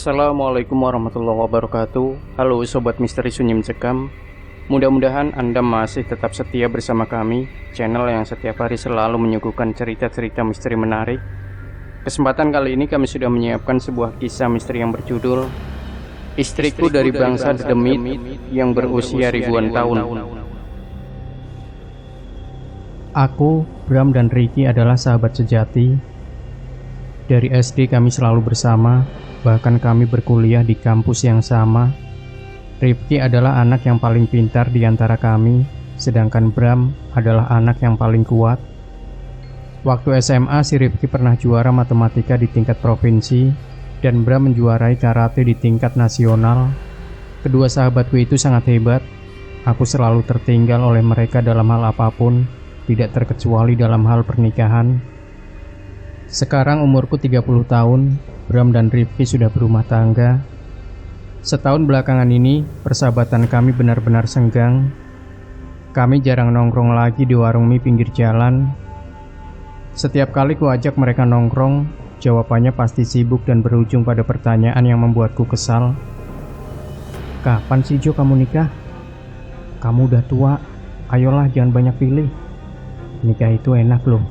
Assalamualaikum warahmatullahi wabarakatuh. Halo Sobat Misteri Sunyi Mencekam. Mudah-mudahan Anda masih tetap setia bersama kami, channel yang setiap hari selalu menyuguhkan cerita-cerita misteri menarik. Kesempatan kali ini kami sudah menyiapkan sebuah kisah misteri yang berjudul Istriku dari Bangsa Dedemit yang berusia ribuan tahun. Aku, Bram dan Ricky adalah sahabat sejati. Dari SD kami selalu bersama. Bahkan kami berkuliah di kampus yang sama. Rifki adalah anak yang paling pintar di antara kami, sedangkan Bram adalah anak yang paling kuat. Waktu SMA si Rifki pernah juara matematika di tingkat provinsi, dan Bram menjuarai karate di tingkat nasional. Kedua sahabatku itu sangat hebat. Aku selalu tertinggal oleh mereka dalam hal apapun, tidak terkecuali dalam hal pernikahan. Sekarang umurku 30 tahun. Bram dan Rifki sudah berumah tangga. Setahun belakangan ini, persahabatan kami benar-benar senggang. Kami jarang nongkrong lagi di warung mie pinggir jalan. Setiap kali ku ajak mereka nongkrong, jawabannya pasti sibuk dan berujung pada pertanyaan yang membuatku kesal. Kapan sih Jo kamu nikah? Kamu udah tua, ayolah jangan banyak pilih. Nikah itu enak loh.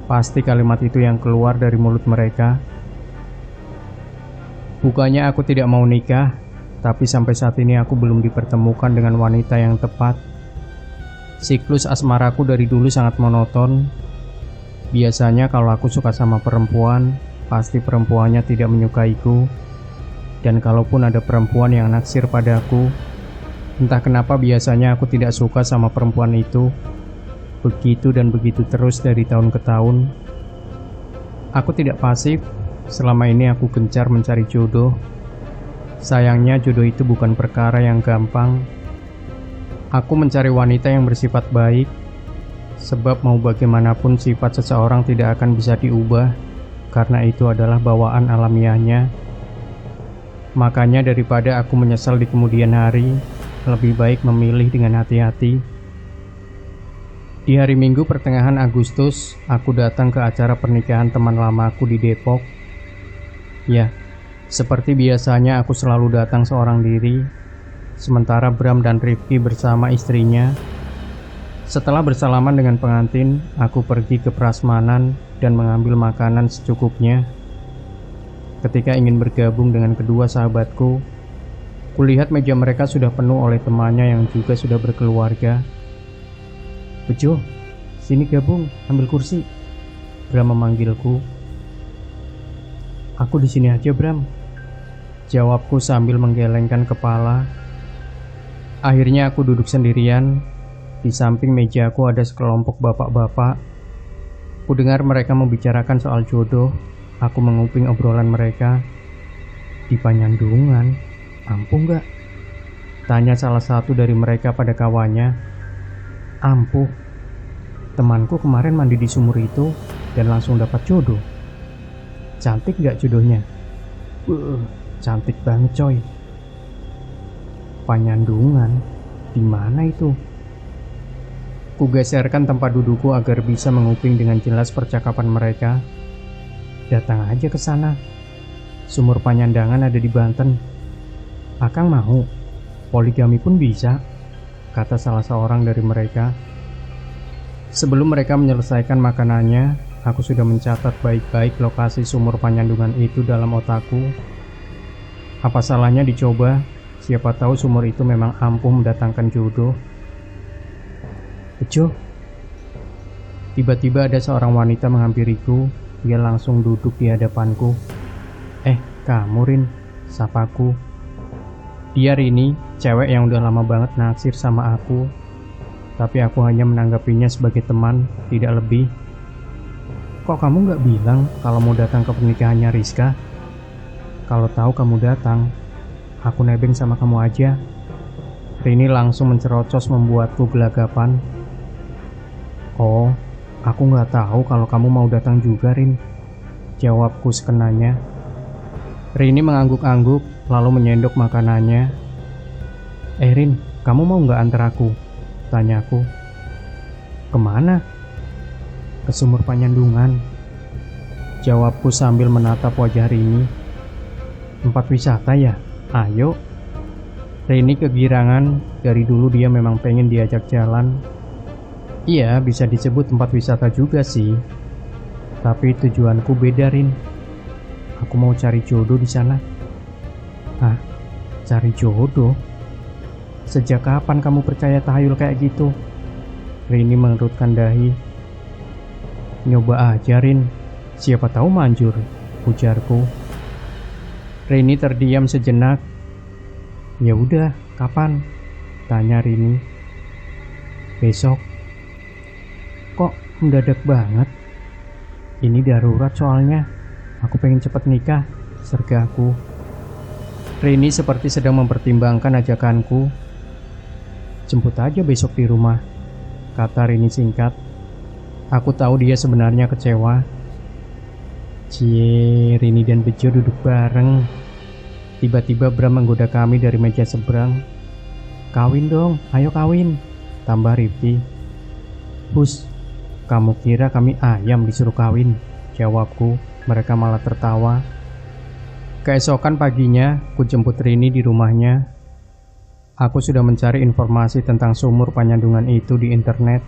Pasti kalimat itu yang keluar dari mulut mereka. Bukannya aku tidak mau nikah, tapi sampai saat ini aku belum dipertemukan dengan wanita yang tepat. Siklus asmaraku dari dulu sangat monoton. Biasanya kalau aku suka sama perempuan, pasti perempuannya tidak menyukaiku. Dan kalaupun ada perempuan yang naksir padaku, entah kenapa biasanya aku tidak suka sama perempuan itu. Begitu dan begitu terus dari tahun ke tahun. Aku tidak pasif. Selama ini aku gencar mencari jodoh. Sayangnya jodoh itu bukan perkara yang gampang. Aku mencari wanita yang bersifat baik, sebab mau bagaimanapun sifat seseorang tidak akan bisa diubah, karena itu adalah bawaan alamiahnya. Makanya daripada aku menyesal di kemudian hari, lebih baik memilih dengan hati-hati. Di hari Minggu pertengahan Agustus, aku datang ke acara pernikahan teman lamaku di Depok. Ya, seperti biasanya aku selalu datang seorang diri, sementara Bram dan Rifki bersama istrinya. Setelah bersalaman dengan pengantin, aku pergi ke prasmanan dan mengambil makanan secukupnya. Ketika ingin bergabung dengan kedua sahabatku, kulihat meja mereka sudah penuh oleh temannya yang juga sudah berkeluarga. Bejo, sini gabung, ambil kursi. Bram memanggilku. Aku di sini aja, Bram. Jawabku sambil menggelengkan kepala. Akhirnya aku duduk sendirian. Di samping mejaku ada sekelompok bapak-bapak. Ku dengar mereka membicarakan soal jodoh. Aku menguping obrolan mereka. Di Panyandungan, ampuh nggak? Tanya salah satu dari mereka pada kawannya. Ampuh. Temanku kemarin mandi di sumur itu dan langsung dapat jodoh. Cantik gak jodohnya? Cantik banget coy. Panyandungan? Di mana itu? Ku geserkan tempat dudukku agar bisa menguping dengan jelas percakapan mereka. Datang aja ke sana. Sumur Panyandangan ada di Banten. Akang mau. Poligami pun bisa, kata salah seorang dari mereka. Sebelum mereka menyelesaikan makanannya, aku sudah mencatat baik-baik lokasi sumur Panyandungan itu dalam otakku. Apa salahnya dicoba? Siapa tahu sumur itu memang ampuh mendatangkan jodoh. Bejo. Tiba-tiba ada seorang wanita menghampiriku. Dia langsung duduk di hadapanku. Kamu Rin, sapaku. Dia Rini, cewek yang udah lama banget naksir sama aku. Tapi aku hanya menanggapinya sebagai teman, tidak lebih. Kok kamu gak bilang kalau mau datang ke pernikahannya Rizka? Kalau tahu kamu datang, aku nebeng sama kamu aja. Rini langsung mencerocos membuatku gelagapan. Oh, aku gak tahu kalau kamu mau datang juga, Rin. Jawabku sekenanya. Rini mengangguk-angguk lalu menyendok makanannya. Rin, kamu mau gak antar aku? Tanyaku. Kemana? Ke sumur Panyandungan, jawabku sambil menatap wajah Rini. Tempat wisata ya? Ayo. Rini kegirangan, dari dulu dia memang pengen diajak jalan. Iya, bisa disebut tempat wisata juga sih. Tapi tujuanku beda, Rin. Aku mau cari jodoh di sana. Hah? Cari jodoh? Sejak kapan kamu percaya tahayul kayak gitu? Rini mengerutkan dahi. Nyoba aja, Rin. Siapa tahu manjur, ujarku. Rini terdiam sejenak. Ya udah, kapan? Tanya Rini. Besok. Kok mendadak banget? Ini darurat soalnya. Aku pengen cepet nikah, sergaku. Rini seperti sedang mempertimbangkan ajakanku. Jemput aja besok di rumah, kata Rini singkat. Aku tahu dia sebenarnya kecewa. Cie, Rini dan Bejo duduk bareng. Tiba-tiba Bram menggoda kami dari meja seberang. Kawin dong, ayo kawin, tambah Rifki. Hus, kamu kira kami ayam disuruh kawin? Jawabku. Mereka malah tertawa. Keesokan paginya, ku jemput Rini di rumahnya. Aku sudah mencari informasi tentang sumur Panyandungan itu di internet,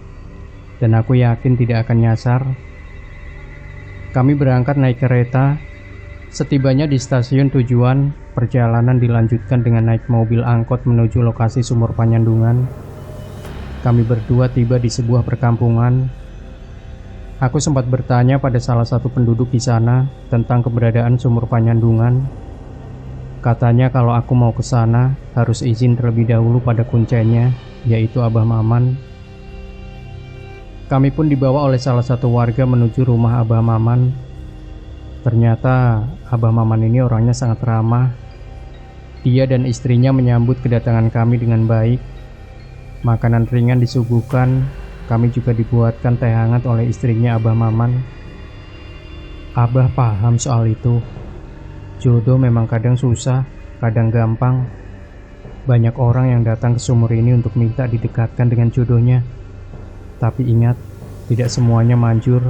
dan aku yakin tidak akan nyasar. Kami berangkat naik kereta. Setibanya di stasiun tujuan, perjalanan dilanjutkan dengan naik mobil angkot menuju lokasi sumur Panyandungan. Kami berdua tiba di sebuah perkampungan. Aku sempat bertanya pada salah satu penduduk di sana tentang keberadaan sumur Panyandungan. Katanya kalau aku mau ke sana harus izin terlebih dahulu pada kuncenya, yaitu Abah Maman. Kami pun dibawa oleh salah satu warga menuju rumah Abah Maman. Ternyata Abah Maman ini orangnya sangat ramah. Dia dan istrinya menyambut kedatangan kami dengan baik. Makanan ringan disuguhkan. Kami juga dibuatkan teh hangat oleh istrinya Abah Maman. Abah paham soal itu. Jodoh memang kadang susah, kadang gampang. Banyak orang yang datang ke sumur ini untuk minta didekatkan dengan jodohnya. Tapi ingat, tidak semuanya manjur.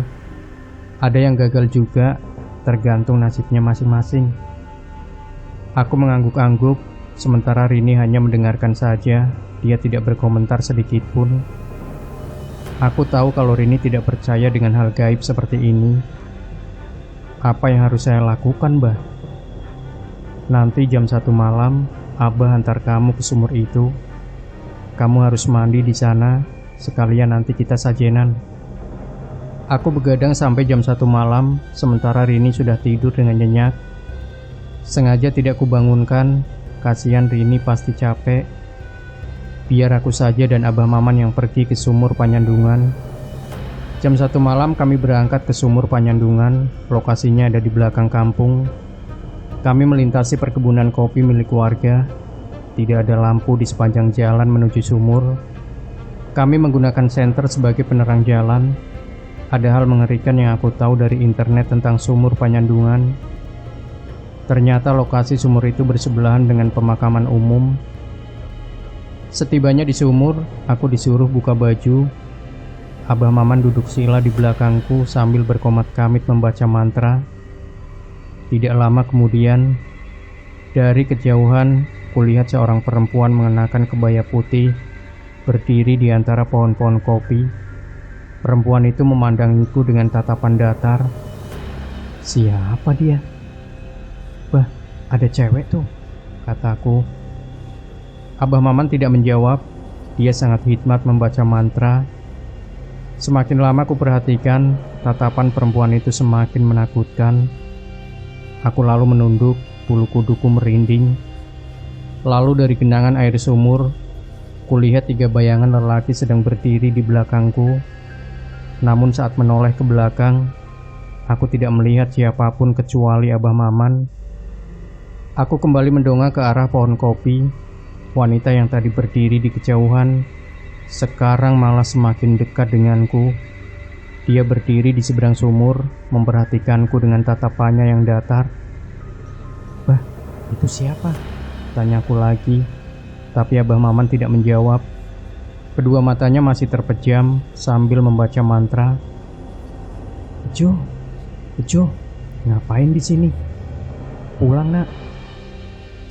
Ada yang gagal juga, tergantung nasibnya masing-masing. Aku mengangguk-angguk, sementara Rini hanya mendengarkan saja. Dia tidak berkomentar sedikit pun. Aku tahu kalau Rini tidak percaya dengan hal gaib seperti ini. Apa yang harus saya lakukan, Mbah? Nanti jam 1 malam, Abah antar kamu ke sumur itu. Kamu harus mandi di sana, sekalian nanti kita sajenan. Aku begadang sampai jam 1 malam, sementara Rini sudah tidur dengan nyenyak. Sengaja tidak kubangunkan, kasihan Rini pasti capek. Biar aku saja dan Abah Maman yang pergi ke sumur Panyandungan. Jam 1 malam kami berangkat ke sumur Panyandungan. Lokasinya ada di belakang kampung. Kami melintasi perkebunan kopi milik warga. Tidak ada lampu di sepanjang jalan menuju sumur. Kami menggunakan senter sebagai penerang jalan. Ada hal mengerikan yang aku tahu dari internet tentang sumur Panyandungan. Ternyata lokasi sumur itu bersebelahan dengan pemakaman umum. Setibanya di sumur, aku disuruh buka baju. Abah Maman duduk sila di belakangku sambil berkomat-kamit membaca mantra. Tidak lama kemudian, dari kejauhan, kulihat seorang perempuan mengenakan kebaya putih, berdiri di antara pohon-pohon kopi. Perempuan itu memandangiku dengan tatapan datar. Siapa dia? Bah, ada cewek tuh, kataku. Abah Maman tidak menjawab. Dia sangat hikmat membaca mantra. Semakin lama ku perhatikan, tatapan perempuan itu semakin menakutkan. Aku lalu menunduk, bulu kuduku merinding. Lalu dari genangan air sumur, kulihat 3 bayangan lelaki sedang berdiri di belakangku. Namun saat menoleh ke belakang, aku tidak melihat siapapun kecuali Abah Maman. Aku kembali mendongak ke arah pohon kopi. Wanita yang tadi berdiri di kejauhan sekarang malah semakin dekat denganku. Dia berdiri di seberang sumur, memperhatikanku dengan tatapannya yang datar. Bah, itu siapa? Tanyaku lagi, tapi Abah Maman tidak menjawab. Kedua matanya masih terpejam sambil membaca mantra. Bejo, ngapain di sini? Pulang nak,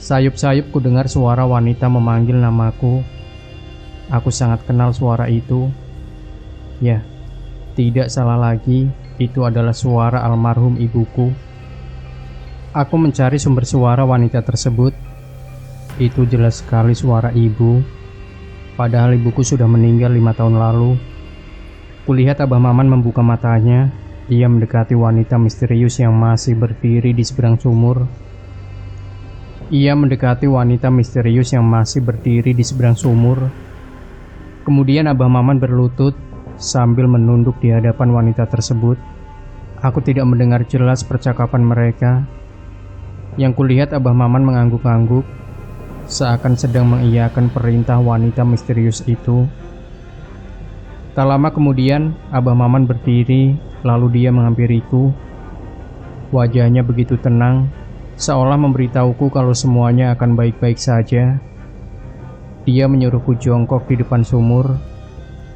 Sayup-sayup ku dengar suara wanita memanggil namaku. Aku sangat kenal suara itu. Ya, tidak salah lagi, itu adalah suara almarhum ibuku. Aku mencari sumber suara wanita tersebut. Itu jelas sekali suara ibu. Padahal ibuku sudah meninggal 5 tahun lalu. Kulihat Abah Maman membuka matanya. Ia mendekati wanita misterius yang masih berdiri di seberang sumur. Kemudian Abah Maman berlutut sambil menunduk di hadapan wanita tersebut. Aku tidak mendengar jelas percakapan mereka. Yang kulihat Abah Maman mengangguk-angguk, seakan sedang mengiyakan perintah wanita misterius itu. Tak lama kemudian, Abah Maman berdiri, lalu dia menghampiriku. Wajahnya begitu tenang, seolah memberitahuku kalau semuanya akan baik-baik saja. Dia menyuruhku jongkok di depan sumur.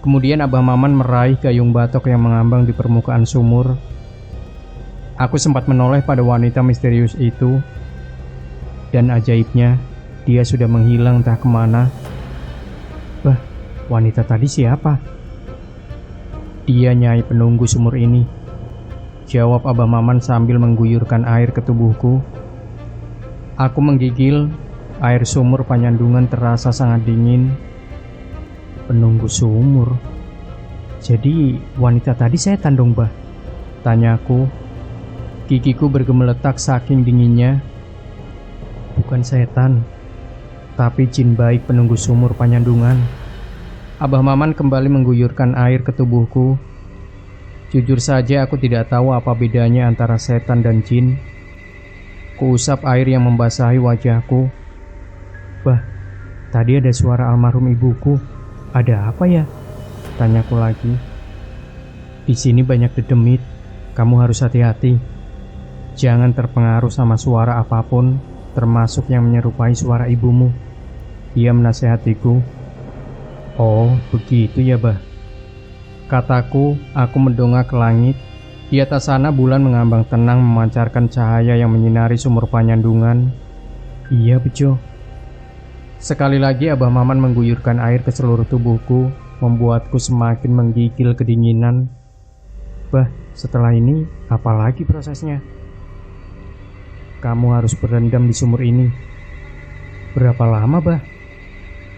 Kemudian Abah Maman meraih gayung batok yang mengambang di permukaan sumur. Aku sempat menoleh pada wanita misterius itu. Dan ajaibnya, dia sudah menghilang entah kemana. Bah, wanita tadi siapa? Dia Nyai penunggu sumur ini, jawab Abah Maman sambil mengguyurkan air ke tubuhku. Aku menggigil, air sumur Panyandungan terasa sangat dingin. Penunggu sumur? Jadi wanita tadi setan dong, Bah? Tanyaku. Gigiku bergemeletak saking dinginnya. Bukan setan, tapi jin baik penunggu sumur Panyandungan. Abah Maman kembali mengguyurkan air ke tubuhku. Jujur saja aku tidak tahu apa bedanya antara setan dan jin. Kuusap air yang membasahi wajahku. Bah, tadi ada suara almarhum ibuku. Ada apa ya? Tanyaku lagi. Di sini banyak dedemit. Kamu harus hati-hati. Jangan terpengaruh sama suara apapun, termasuk yang menyerupai suara ibumu. Dia menasehatiku. Oh, begitu ya, Bah. Kataku, aku mendongak ke langit. Di atas sana bulan mengambang tenang memancarkan cahaya yang menyinari sumur Panyandungan. Iya, Bejo. Sekali lagi Abah Maman mengguyurkan air ke seluruh tubuhku, membuatku semakin menggigil kedinginan. Bah, setelah ini apa lagi prosesnya? Kamu harus berendam di sumur ini. Berapa lama, Bah?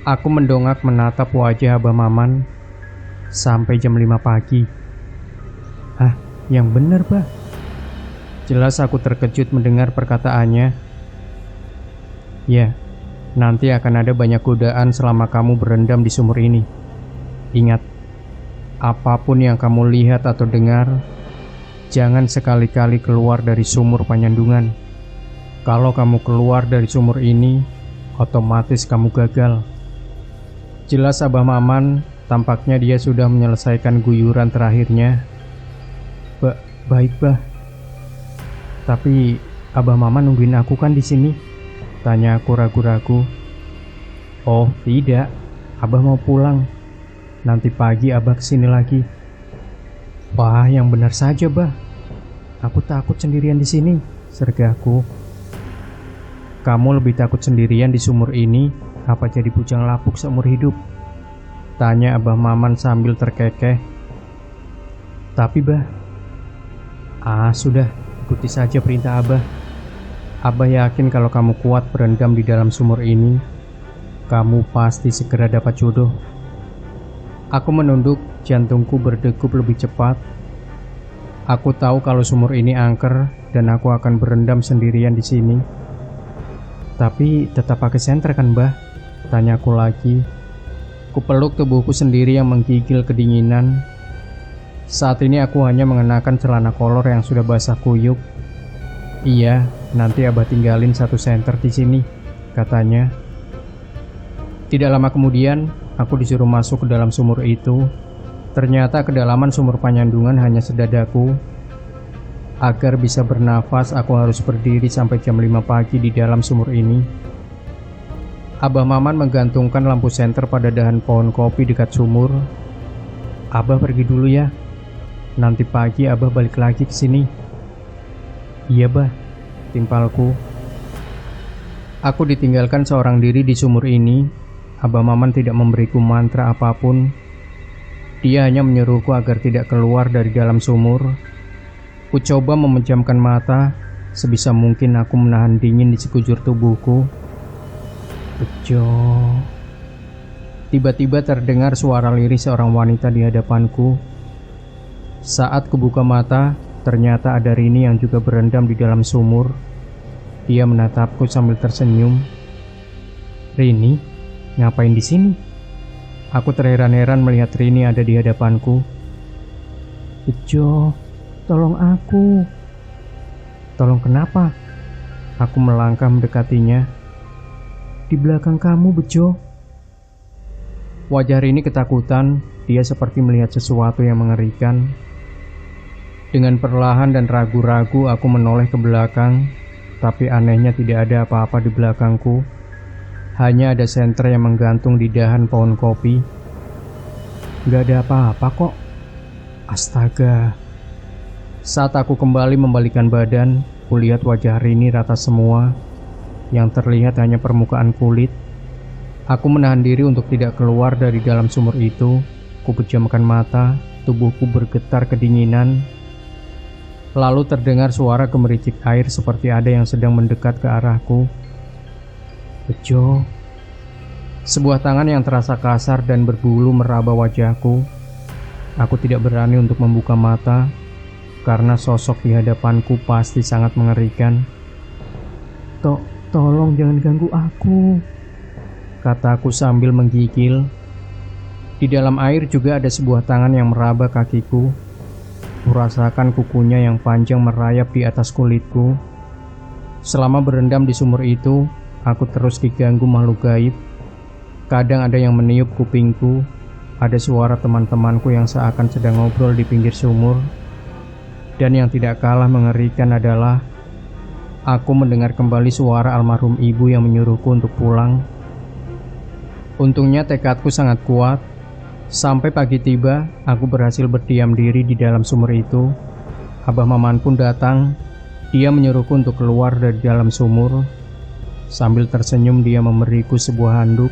Aku mendongak menatap wajah Abah Maman. Sampai jam 5 pagi. Hah, yang benar, Bah? Jelas aku terkejut mendengar perkataannya. Ya, nanti akan ada banyak godaan selama kamu berendam di sumur ini. Ingat, apapun yang kamu lihat atau dengar, jangan sekali-kali keluar dari sumur Panyandungan. Kalau kamu keluar dari sumur ini, otomatis kamu gagal. Jelas Abah Maman, tampaknya dia sudah menyelesaikan guyuran terakhirnya. Baik, Bah. Tapi Abah Maman nungguin aku kan di sini? Tanya aku ragu-ragu. Oh, tidak. Abah mau pulang. Nanti pagi Abah kesini lagi. Wah, yang benar saja, Bah. Aku takut sendirian di sini, sergaku. Kamu lebih takut sendirian di sumur ini apa jadi bujang lapuk seumur hidup? Tanya Abah Maman sambil terkekeh. Tapi, Bah. Sudah, ikuti saja perintah Abah. Abah yakin kalau kamu kuat berendam di dalam sumur ini, kamu pasti segera dapat jodoh. Aku menunduk, jantungku berdegup lebih cepat. Aku tahu kalau sumur ini angker dan aku akan berendam sendirian di sini. Tapi tetap pakai senter kan, Bah? Tanyaku lagi. Kupeluk tubuhku sendiri yang menggigil kedinginan. Saat ini aku hanya mengenakan celana kolor yang sudah basah kuyup. Iya, nanti Abah tinggalin 1 senter di sini, katanya. Tidak lama kemudian, aku disuruh masuk ke dalam sumur itu. Ternyata kedalaman sumur Panyandungan hanya sedadaku. Agar bisa bernafas, aku harus berdiri sampai jam 5 pagi di dalam sumur ini. Abah Maman menggantungkan lampu senter pada dahan pohon kopi dekat sumur. Abah pergi dulu ya. Nanti pagi Abah balik lagi ke sini. Iya, Bah, timpalku. Aku ditinggalkan seorang diri di sumur ini. Abah Maman tidak memberiku mantra apapun. Dia hanya menyuruhku agar tidak keluar dari dalam sumur. Ku coba memejamkan mata. Sebisa mungkin aku menahan dingin di sekujur tubuhku. Bejo. Tiba-tiba terdengar suara lirih seorang wanita di hadapanku. Saat kubuka mata, ternyata ada Rini yang juga berendam di dalam sumur. Dia menatapku sambil tersenyum. Rini, ngapain di sini? Aku terheran-heran melihat Rini ada di hadapanku. Bejo, tolong aku. Tolong kenapa? Aku melangkah mendekatinya. Di belakang kamu, Bejo. Wajah Rini ketakutan. Dia seperti melihat sesuatu yang mengerikan. Dengan perlahan dan ragu-ragu aku menoleh ke belakang, tapi anehnya tidak ada apa-apa di belakangku. Hanya ada senter yang menggantung di dahan pohon kopi. Gak ada apa-apa kok. Astaga. Saat aku kembali membalikkan badan, kulihat wajah Rini rata semua. Yang terlihat hanya permukaan kulit. Aku menahan diri untuk tidak keluar dari dalam sumur itu. Kupejamkan mata, tubuhku bergetar kedinginan. Lalu terdengar suara gemericik air seperti ada yang sedang mendekat ke arahku. Bejo. Sebuah tangan yang terasa kasar dan berbulu meraba wajahku. Aku tidak berani untuk membuka mata karena sosok di hadapanku pasti sangat mengerikan. Tolong jangan ganggu aku, kataku sambil menggigil. Di dalam air juga ada sebuah tangan yang meraba kakiku. Kurasakan kukunya yang panjang merayap di atas kulitku. Selama berendam di sumur itu, aku terus diganggu makhluk gaib. Kadang ada yang meniup kupingku. Ada suara teman-temanku yang seakan sedang ngobrol di pinggir sumur. Dan yang tidak kalah mengerikan adalah aku mendengar kembali suara almarhum ibu yang menyuruhku untuk pulang. Untungnya tekadku sangat kuat. Sampai pagi tiba, aku berhasil berdiam diri di dalam sumur itu. Abah Maman pun datang. Dia menyuruhku untuk keluar dari dalam sumur. Sambil tersenyum dia memberiku sebuah handuk.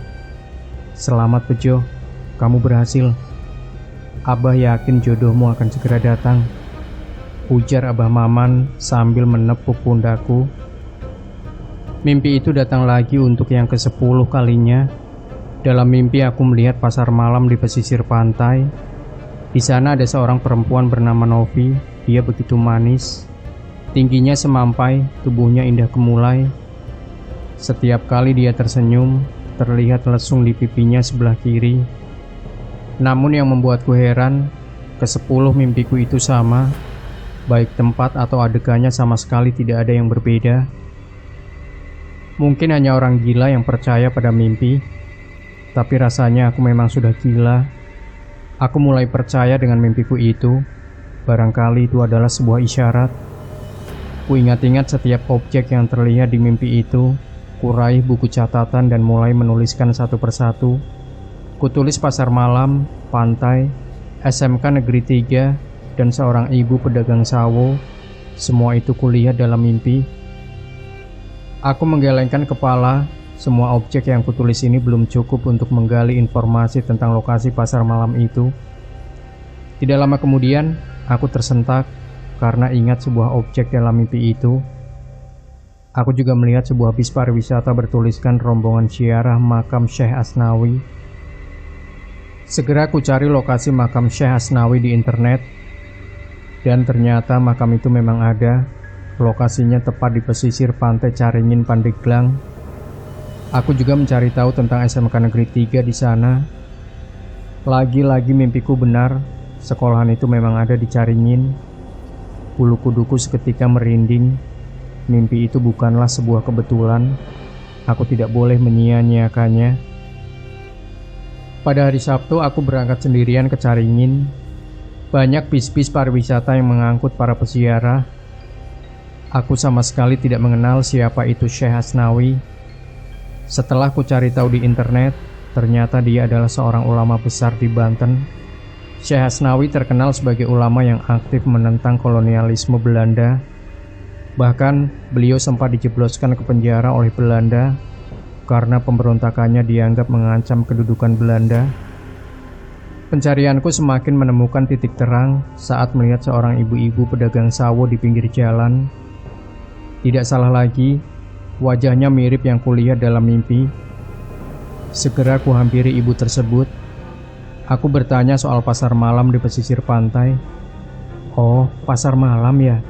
Selamat Bejo, kamu berhasil. Abah yakin jodohmu akan segera datang, ujar Abah Maman sambil menepuk pundakku. Mimpi itu datang lagi untuk yang ke-10 kalinya. Dalam mimpi aku melihat pasar malam di pesisir pantai. Di sana ada seorang perempuan bernama Novi. Dia begitu manis. Tingginya semampai, tubuhnya indah kemulai. Setiap kali dia tersenyum, terlihat lesung di pipinya sebelah kiri. Namun yang membuatku heran, ke-10 mimpiku itu sama. Baik tempat atau adegannya sama sekali tidak ada yang berbeda. Mungkin hanya orang gila yang percaya pada mimpi. Tapi rasanya aku memang sudah gila. Aku mulai percaya dengan mimpiku itu. Barangkali itu adalah sebuah isyarat. Ku ingat-ingat setiap objek yang terlihat di mimpi itu. Ku raih buku catatan dan mulai menuliskan satu persatu. Ku tulis pasar malam, pantai, SMK Negeri 3, dan seorang ibu pedagang sawo. Semua itu kulihat dalam mimpi. Aku menggelengkan kepala. Semua objek yang kutulis ini belum cukup untuk menggali informasi tentang lokasi pasar malam itu. Tidak lama kemudian, aku tersentak karena ingat sebuah objek dalam mimpi itu. Aku juga melihat sebuah bis pariwisata bertuliskan rombongan ziarah makam Syekh Asnawi. Segera aku cari lokasi makam Syekh Asnawi di internet. Dan ternyata makam itu memang ada. Lokasinya tepat di pesisir pantai Caringin, Pandeglang. Aku juga mencari tahu tentang SMK Negeri 3 di sana. Lagi-lagi mimpiku benar. Sekolahan itu memang ada di Caringin. Bulu kuduku seketika merinding. Mimpi itu bukanlah sebuah kebetulan. Aku tidak boleh menyia-nyiakannya. Pada hari Sabtu aku berangkat sendirian ke Caringin. Banyak bis-bis pariwisata yang mengangkut para peziarah. Aku sama sekali tidak mengenal siapa itu Syekh Asnawi. Setelah ku cari tahu di internet, ternyata dia adalah seorang ulama besar di Banten. Syekh Asnawi terkenal sebagai ulama yang aktif menentang kolonialisme Belanda. Bahkan beliau sempat dijebloskan ke penjara oleh Belanda karena pemberontakannya dianggap mengancam kedudukan Belanda. Pencarianku semakin menemukan titik terang saat melihat seorang ibu-ibu pedagang sawo di pinggir jalan. Tidak salah lagi, wajahnya mirip yang kulihat dalam mimpi. Segera kuhampiri ibu tersebut. Aku bertanya soal pasar malam di pesisir pantai. "Oh, pasar malam ya?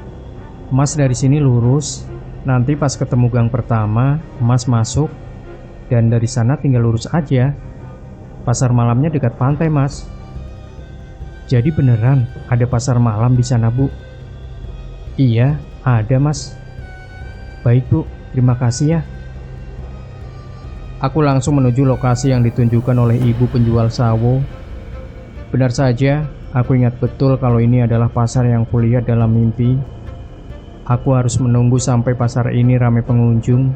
Mas dari sini lurus. Nanti pas ketemu gang pertama, Mas masuk. Dan dari sana tinggal lurus aja. Pasar malamnya dekat pantai, Mas." "Jadi beneran ada pasar malam di sana, Bu?" "Iya, ada, Mas." "Baik, Bu. Terima kasih ya." Aku langsung menuju lokasi yang ditunjukkan oleh ibu penjual sawo. Benar saja, aku ingat betul kalau ini adalah pasar yang kulihat dalam mimpi. Aku harus menunggu sampai pasar ini ramai pengunjung.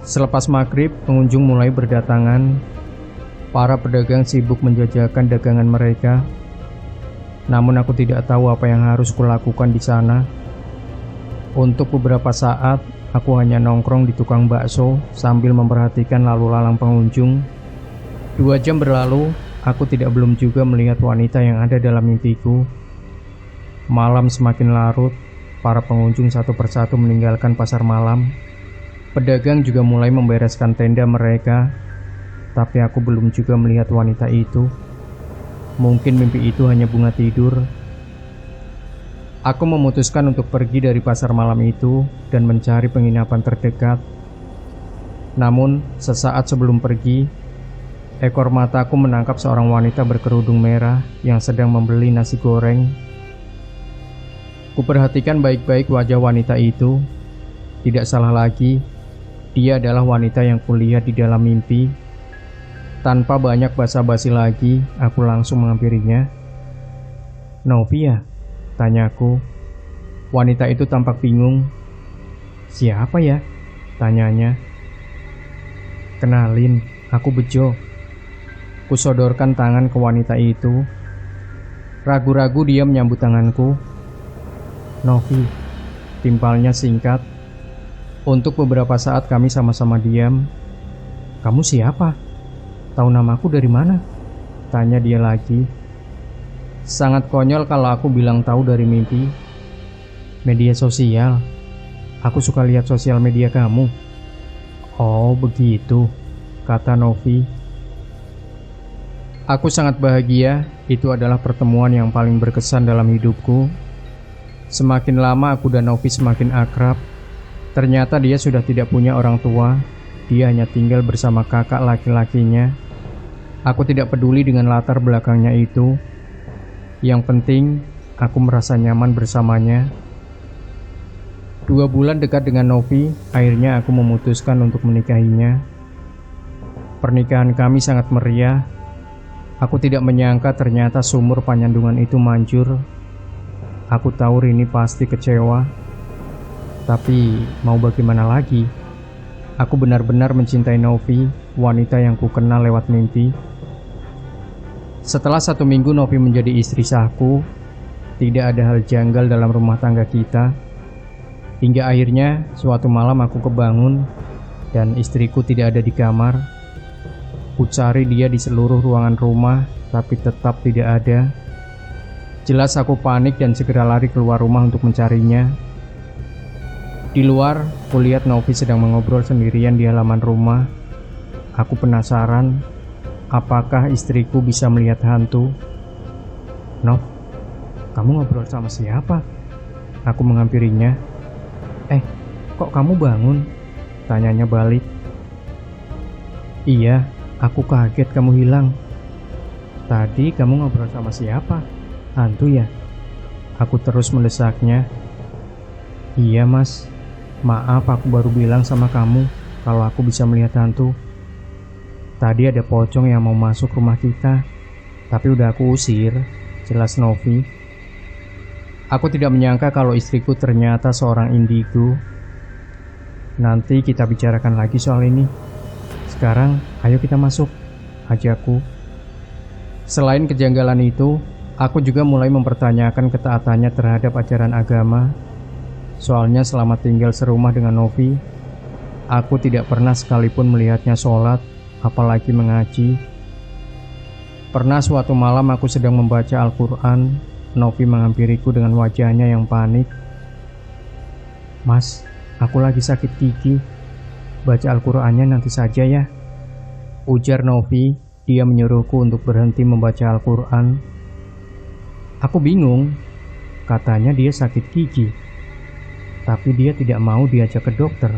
Selepas maghrib, pengunjung mulai berdatangan. Para pedagang sibuk menjajakan dagangan mereka. Namun aku tidak tahu apa yang harus kulakukan di sana. Untuk beberapa saat, aku hanya nongkrong di tukang bakso sambil memperhatikan lalu lalang pengunjung. 2 jam berlalu, aku belum juga melihat wanita yang ada dalam mimpiku. Malam semakin larut, para pengunjung satu persatu meninggalkan pasar malam. Pedagang juga mulai membereskan tenda mereka. Tapi aku belum juga melihat wanita itu. Mungkin mimpi itu hanya bunga tidur. Aku memutuskan untuk pergi dari pasar malam itu dan mencari penginapan terdekat. Namun, sesaat sebelum pergi, ekor mataku menangkap seorang wanita berkerudung merah yang sedang membeli nasi goreng. Kuperhatikan baik-baik wajah wanita itu. Tidak salah lagi, dia adalah wanita yang kulihat di dalam mimpi. Tanpa banyak basa-basi lagi, aku langsung menghampirinya. "Novi ya?" tanyaku. Wanita itu tampak bingung. "Siapa ya?" tanyanya. "Kenalin, aku Bejo." Kusodorkan tangan ke wanita itu. Ragu-ragu dia menyambut tanganku. "Novi," timpalnya singkat. Untuk beberapa saat kami sama-sama diam. "Kamu siapa? Tahu namaku dari mana?" tanya dia lagi. Sangat konyol kalau aku bilang tahu dari mimpi. "Media sosial. Aku suka lihat sosial media kamu." "Oh, begitu," kata Novi. Aku sangat bahagia. Itu adalah pertemuan yang paling berkesan dalam hidupku. Semakin lama aku dan Novi semakin akrab. Ternyata dia sudah tidak punya orang tua. Dia hanya tinggal bersama kakak laki-lakinya. Aku tidak peduli dengan latar belakangnya itu. Yang penting, aku merasa nyaman bersamanya. 2 bulan dekat dengan Novi, akhirnya aku memutuskan untuk menikahinya. Pernikahan kami sangat meriah. Aku tidak menyangka ternyata sumur penyandungan itu manjur. Aku tahu Rini pasti kecewa. Tapi mau bagaimana lagi? Aku benar-benar mencintai Novi, wanita yang kukenal lewat mimpi. Setelah 1 minggu Novi menjadi istri sahku, tidak ada hal janggal dalam rumah tangga kita. Hingga akhirnya suatu malam aku kebangun dan istriku tidak ada di kamar. Ku cari dia di seluruh ruangan rumah, tapi tetap tidak ada. Jelas aku panik dan segera lari keluar rumah untuk mencarinya. Di luar, kulihat Novi sedang mengobrol sendirian di halaman rumah. Aku penasaran, apakah istriku bisa melihat hantu? "Nov, kamu ngobrol sama siapa?" Aku menghampirinya. Kok kamu bangun?" tanyanya balik. "Iya, aku kaget kamu hilang." "Tadi kamu ngobrol sama siapa? Hantu ya?" Aku terus mendesaknya. "Iya mas, maaf aku baru bilang sama kamu kalau aku bisa melihat hantu. Tadi ada pocong yang mau masuk rumah kita, tapi udah aku usir," jelas Novi. Aku tidak menyangka kalau istriku ternyata seorang indigo. "Nanti kita bicarakan lagi soal ini. Sekarang ayo kita masuk," ajakku. Selain kejanggalan itu, aku juga mulai mempertanyakan ketaatannya terhadap ajaran agama. Soalnya selama tinggal serumah dengan Novi, aku tidak pernah sekalipun melihatnya sholat, apalagi mengaji. Pernah suatu malam aku sedang membaca Al-Quran, Novi menghampiriku dengan wajahnya yang panik. "Mas, aku lagi sakit gigi. Baca Al-Qurannya nanti saja ya," ujar Novi. Dia menyuruhku untuk berhenti membaca Al-Quran. Aku bingung, katanya dia sakit gigi, tapi dia tidak mau diajak ke dokter.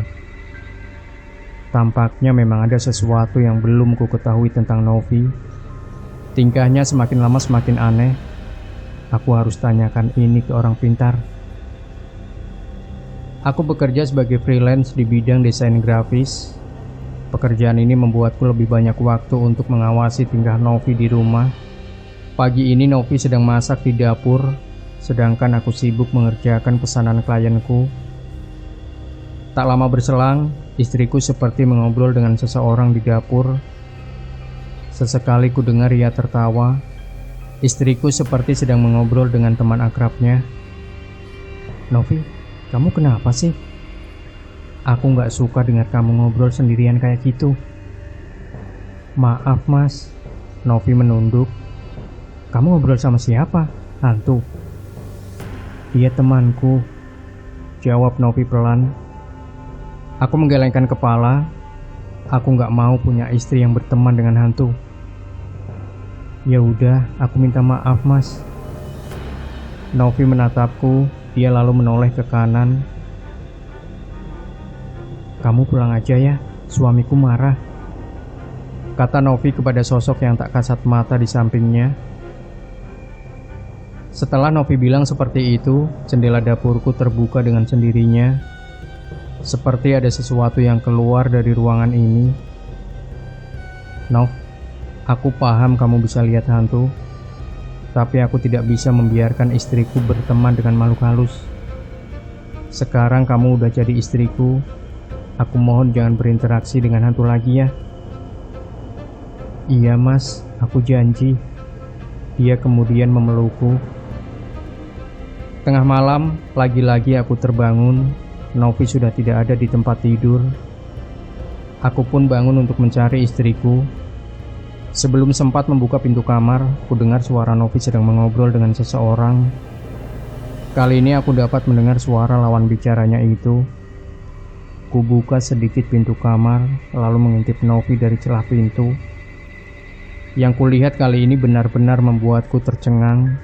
Tampaknya memang ada sesuatu yang belum ku ketahui tentang Novi. Tingkahnya semakin lama semakin aneh. Aku harus tanyakan ini ke orang pintar. Aku bekerja sebagai freelance di bidang desain grafis. Pekerjaan ini membuatku lebih banyak waktu untuk mengawasi tingkah Novi di rumah. Pagi ini Novi sedang masak di dapur, sedangkan aku sibuk mengerjakan pesanan klienku. Tak lama berselang, istriku seperti mengobrol dengan seseorang di dapur. Sesekali ku dengar ia tertawa. Istriku seperti sedang mengobrol dengan teman akrabnya. "Novi, kamu kenapa sih? Aku gak suka dengar kamu ngobrol sendirian kayak gitu." "Maaf mas," Novi menunduk. "Kamu ngobrol sama siapa? Hantu?" "Dia temanku," jawab Novi pelan. Aku menggelengkan kepala. Aku gak mau punya istri yang berteman dengan hantu. "Ya udah, aku minta maaf mas." Novi menatapku. Dia lalu menoleh ke kanan. "Kamu pulang aja ya, suamiku marah," kata Novi kepada sosok yang tak kasat mata di sampingnya. Setelah Novi bilang seperti itu, jendela dapurku terbuka dengan sendirinya. Seperti ada sesuatu yang keluar dari ruangan ini. "Nov, aku paham kamu bisa lihat hantu, tapi aku tidak bisa membiarkan istriku berteman dengan makhluk halus. Sekarang kamu udah jadi istriku. Aku mohon jangan berinteraksi dengan hantu lagi ya." "Iya mas, aku janji." Dia kemudian memelukku. Tengah malam, lagi-lagi aku terbangun. Novi sudah tidak ada di tempat tidur. Aku pun bangun untuk mencari istriku. Sebelum sempat membuka pintu kamar, ku dengar suara Novi sedang mengobrol dengan seseorang. Kali ini aku dapat mendengar suara lawan bicaranya itu. Ku buka sedikit pintu kamar, lalu mengintip Novi dari celah pintu. Yang kulihat kali ini benar-benar membuatku tercengang.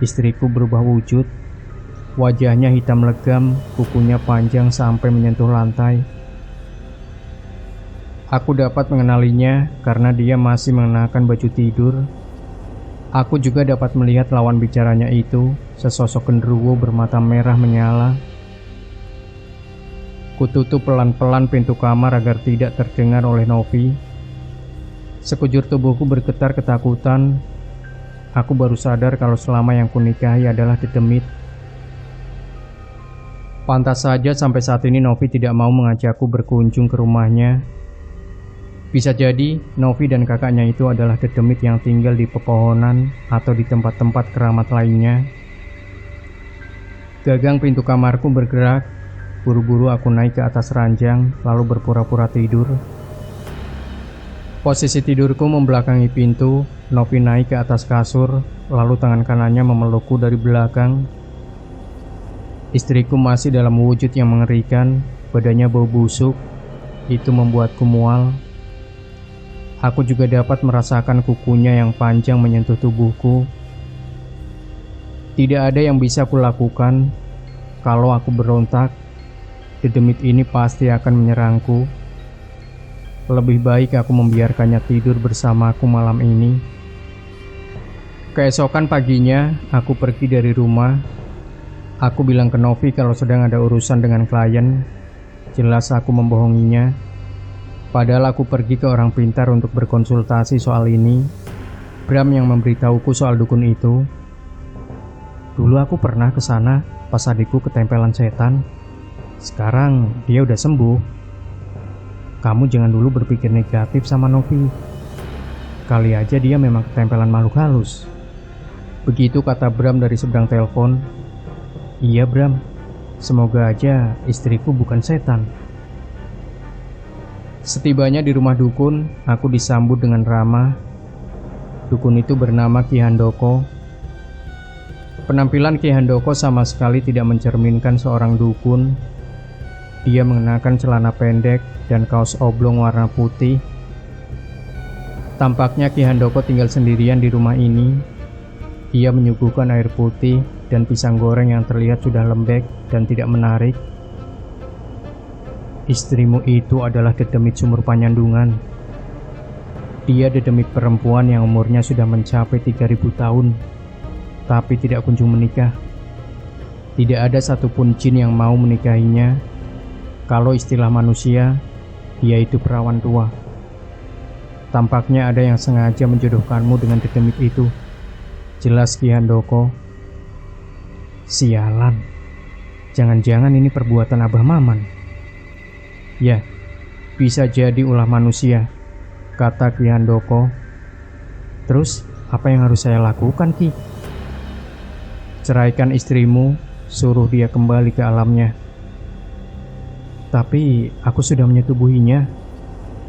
Istriku berubah wujud. Wajahnya hitam legam, kukunya panjang sampai menyentuh lantai. Aku dapat mengenalinya karena dia masih mengenakan baju tidur. Aku juga dapat melihat lawan bicaranya itu, sesosok genderuwo bermata merah menyala. Kututup pelan-pelan pintu kamar agar tidak terdengar oleh Novi. Sekujur tubuhku bergetar ketakutan. Aku baru sadar kalau selama yang kunikahi adalah dedemit. Pantas saja sampai saat ini Novi tidak mau mengajakku berkunjung ke rumahnya. Bisa jadi Novi dan kakaknya itu adalah dedemit yang tinggal di pepohonan atau di tempat-tempat keramat lainnya. Gagang pintu kamarku bergerak. Buru-buru aku naik ke atas ranjang, lalu berpura-pura tidur. Posisi tidurku membelakangi pintu. Novi naik ke atas kasur, lalu tangan kanannya memelukku dari belakang. Istriku masih dalam wujud yang mengerikan, badannya bau busuk. Itu membuatku mual. Aku juga dapat merasakan kukunya yang panjang menyentuh tubuhku. Tidak ada yang bisa kulakukan. Kalau aku berontak, dedemit ini pasti akan menyerangku. Lebih baik aku membiarkannya tidur bersamaku malam ini. Keesokan paginya, aku pergi dari rumah. Aku bilang ke Novi kalau sedang ada urusan dengan klien. Jelas aku membohonginya. Padahal aku pergi ke orang pintar untuk berkonsultasi soal ini. Bram yang memberitahuku soal dukun itu. Dulu aku pernah ke sana pas adikku ketempelan setan. Sekarang dia udah sembuh. Kamu jangan dulu berpikir negatif sama Novi. Kali aja dia memang ketempelan makhluk halus. Begitu kata Bram dari seberang telepon. Iya Bram, Semoga aja istriku bukan setan. Setibanya di rumah dukun, aku disambut dengan ramah. Dukun itu bernama Ki Handoko. Penampilan Ki Handoko sama sekali tidak mencerminkan seorang dukun. Dia mengenakan celana pendek dan kaos oblong warna putih. Tampaknya Ki Handoko tinggal sendirian di rumah ini. Dia menyuguhkan air putih dan pisang goreng yang terlihat sudah lembek dan tidak menarik. Istrimu itu adalah dedemit sumur Panyandungan. Dia dedemit perempuan yang umurnya sudah mencapai 3000 tahun, tapi tidak kunjung menikah. Tidak ada satupun jin yang mau menikahinya. Kalau istilah manusia, dia itu perawan tua. Tampaknya ada yang sengaja menjodohkanmu dengan dedemit itu. Jelas Ki Handoko. Sialan. Jangan-jangan ini perbuatan Abah Maman. Ya, bisa jadi ulah manusia, kata Ki Handoko. Terus, apa yang harus saya lakukan, Ki? Ceraikan istrimu, suruh dia kembali ke alamnya. Tapi, aku sudah menyetubuhinya.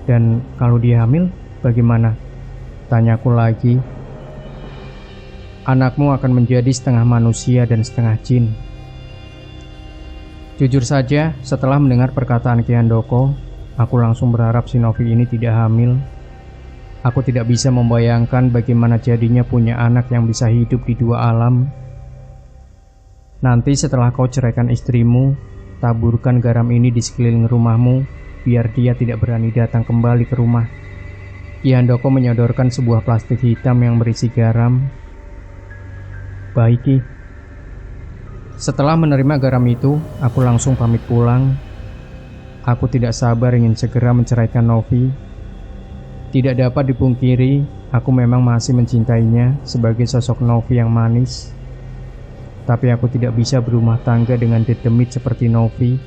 Dan kalau dia hamil, bagaimana? Tanyaku lagi. Anakmu akan menjadi setengah manusia dan setengah jin. Jujur saja, setelah mendengar perkataan Ki Handoko, aku langsung berharap si Novi ini tidak hamil. Aku tidak bisa membayangkan bagaimana jadinya punya anak yang bisa hidup di dua alam. Nanti setelah kau ceraikan istrimu, taburkan garam ini di sekeliling rumahmu, biar dia tidak berani datang kembali ke rumah. Ki Handoko menyodorkan sebuah plastik hitam yang berisi garam. Baik, Ki. Setelah menerima garam itu, aku langsung pamit pulang. Aku tidak sabar ingin segera menceraikan Novi. Tidak dapat dipungkiri, aku memang masih mencintainya sebagai sosok Novi yang manis. Tapi aku tidak bisa berumah tangga dengan dedemit seperti Novi.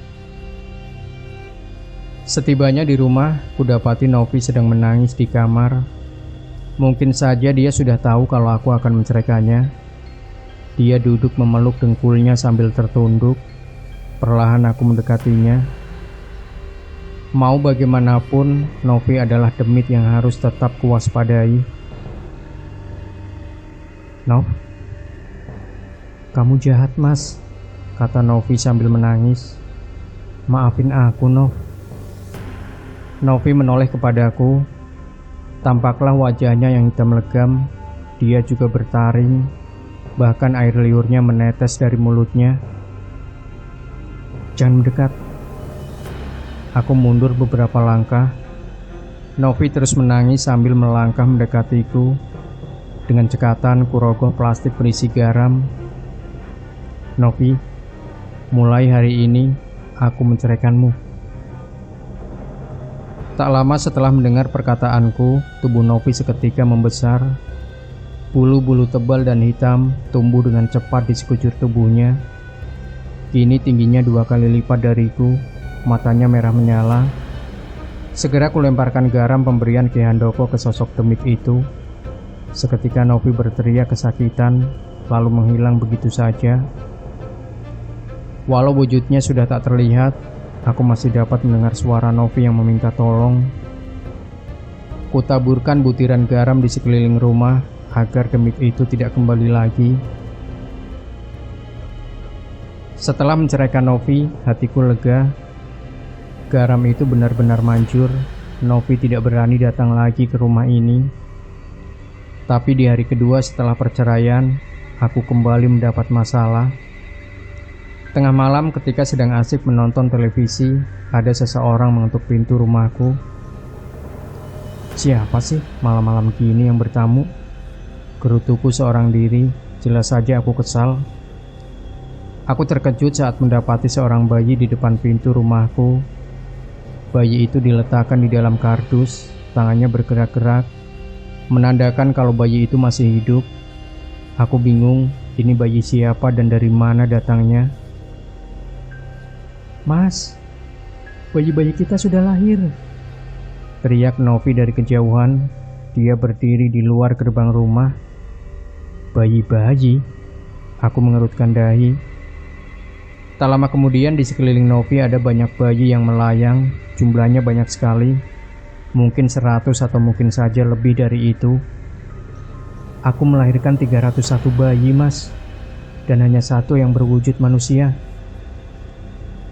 Setibanya di rumah, kudapati Novi sedang menangis di kamar. Mungkin saja dia sudah tahu kalau aku akan menceraikannya. Dia duduk memeluk dengkulnya sambil tertunduk. Perlahan aku mendekatinya. Mau bagaimanapun, Novi adalah demit yang harus tetap kuwaspadai. Nov, kamu jahat, Mas, kata Novi sambil menangis. Maafin aku, Nov. Novi menoleh kepadaku. Tampaklah wajahnya yang hitam legam. Dia juga bertaring. Bahkan air liurnya menetes dari mulutnya. Jangan mendekat. Aku mundur beberapa langkah. Novi terus menangis sambil melangkah mendekatiku. Dengan cekatan kurogoh plastik berisi garam. Novi, mulai hari ini aku menceraikanmu. Tak lama setelah mendengar perkataanku, tubuh Novi seketika membesar. Bulu-bulu tebal dan hitam tumbuh dengan cepat di sekujur tubuhnya. Kini tingginya 2 kali lipat dariku, matanya merah menyala. Segera kulemparkan garam pemberian Ki Handoko ke sosok demit itu. Seketika Novi berteriak kesakitan, lalu menghilang begitu saja. Walau wujudnya sudah tak terlihat, aku masih dapat mendengar suara Novi yang meminta tolong. Kutaburkan butiran garam di sekeliling rumah agar demit itu tidak kembali lagi. Setelah menceraikan Novi, hatiku lega. Garam itu benar-benar manjur. Novi tidak berani datang lagi ke rumah ini. Tapi di hari kedua setelah perceraian, aku kembali mendapat masalah. Tengah malam ketika sedang asik menonton televisi, ada seseorang mengetuk pintu rumahku. Siapa sih malam-malam gini yang bertamu? Gerutuku seorang diri, jelas saja aku kesal. Aku terkejut saat mendapati seorang bayi di depan pintu rumahku. Bayi itu diletakkan di dalam kardus, tangannya bergerak-gerak, menandakan kalau bayi itu masih hidup. Aku bingung, ini bayi siapa dan dari mana datangnya. Mas, bayi-bayi kita sudah lahir, teriak Novi dari kejauhan. Dia berdiri di luar gerbang rumah. Bayi-bayi, aku mengerutkan dahi. Tak lama kemudian di sekeliling Novi ada banyak bayi yang melayang, jumlahnya banyak sekali, mungkin 100 atau mungkin saja lebih dari itu. Aku melahirkan 301 bayi, Mas, dan hanya satu yang berwujud manusia.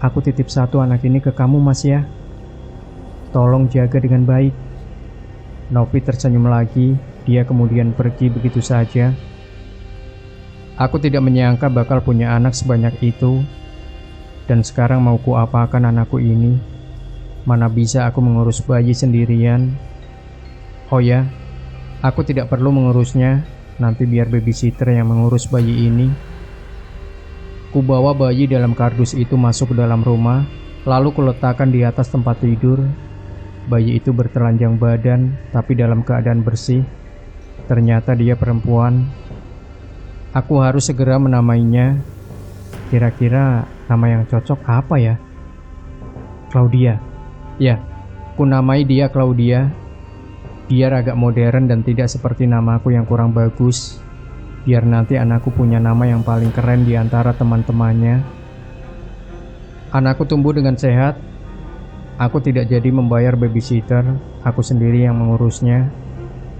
Aku titip satu anak ini ke kamu, Mas, ya. Tolong jaga dengan baik. Novi tersenyum lagi, dia kemudian pergi begitu saja. Aku tidak menyangka bakal punya anak sebanyak itu. Dan sekarang mau kuapakan anakku ini? Mana bisa aku mengurus bayi sendirian? Oh ya, aku tidak perlu mengurusnya. Nanti biar babysitter yang mengurus bayi ini. Ku bawa bayi dalam kardus itu masuk ke dalam rumah, lalu kuletakkan di atas tempat tidur. Bayi itu bertelanjang badan, tapi dalam keadaan bersih. Ternyata dia perempuan. Aku harus segera menamainya. Kira-kira nama yang cocok apa ya? Claudia. Ya, ku namai dia Claudia. Biar agak modern dan tidak seperti namaku yang kurang bagus. Biar nanti anakku punya nama yang paling keren di antara teman-temannya. Anakku tumbuh dengan sehat. Aku tidak jadi membayar babysitter. Aku sendiri yang mengurusnya.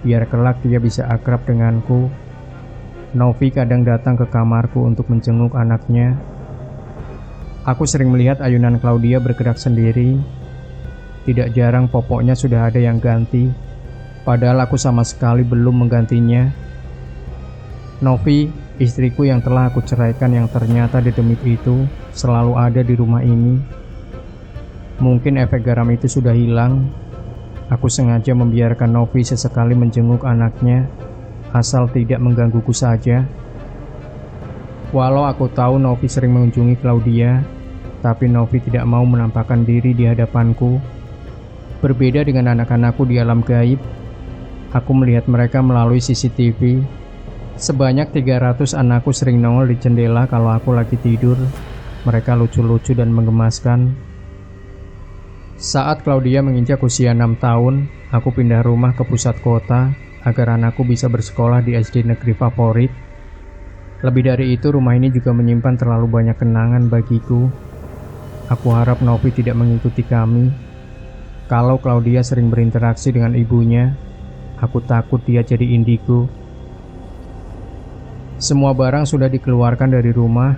Biar kelak dia bisa akrab denganku. Novi kadang datang ke kamarku untuk menjenguk anaknya. Aku sering melihat ayunan Claudia bergerak sendiri. Tidak jarang popoknya sudah ada yang ganti, padahal aku sama sekali belum menggantinya. Novi, istriku yang telah aku ceraikan yang ternyata di demit itu, selalu ada di rumah ini. Mungkin efek garam itu sudah hilang. Aku sengaja membiarkan Novi sesekali menjenguk anaknya, asal tidak menggangguku saja. Walau aku tahu Novi sering mengunjungi Claudia, tapi Novi tidak mau menampakkan diri di hadapanku. Berbeda dengan anak-anakku di alam gaib, aku melihat mereka melalui CCTV. Sebanyak 300 anakku sering nongol di jendela kalau aku lagi tidur. Mereka lucu-lucu dan menggemaskan. Saat Claudia menginjak usia 6 tahun, aku pindah rumah ke pusat kota agar anakku bisa bersekolah di SD negeri favorit. Lebih dari itu, rumah ini juga menyimpan terlalu banyak kenangan bagiku. Aku harap Novi tidak mengikuti kami. Kalau Claudia sering berinteraksi dengan ibunya, aku takut dia jadi indigo. Semua barang sudah dikeluarkan dari rumah.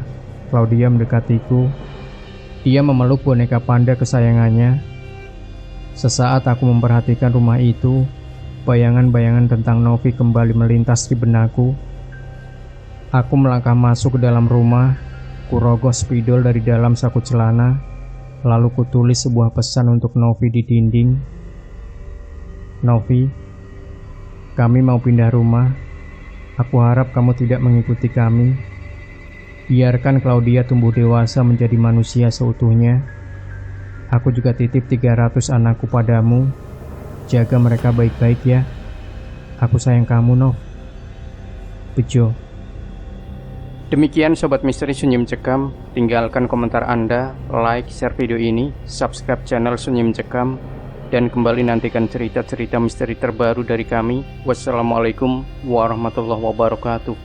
Claudia mendekatiku. Dia memeluk boneka panda kesayangannya. Sesaat aku memperhatikan rumah itu, bayangan-bayangan tentang Novi kembali melintas di benakku. Aku melangkah masuk ke dalam rumah, kurogoh spidol dari dalam saku celana, lalu kutulis sebuah pesan untuk Novi di dinding. Novi, kami mau pindah rumah. Aku harap kamu tidak mengikuti kami. Biarkan Claudia tumbuh dewasa menjadi manusia seutuhnya. Aku juga titip 300 anakku padamu. Jaga mereka baik-baik ya. Aku sayang kamu, Nov. Bejo. Demikian Sobat Misteri Sunyi Mencekam. Tinggalkan komentar Anda, like, share video ini, subscribe channel Sunyi Mencekam, dan kembali nantikan cerita-cerita misteri terbaru dari kami. Wassalamualaikum warahmatullahi wabarakatuh.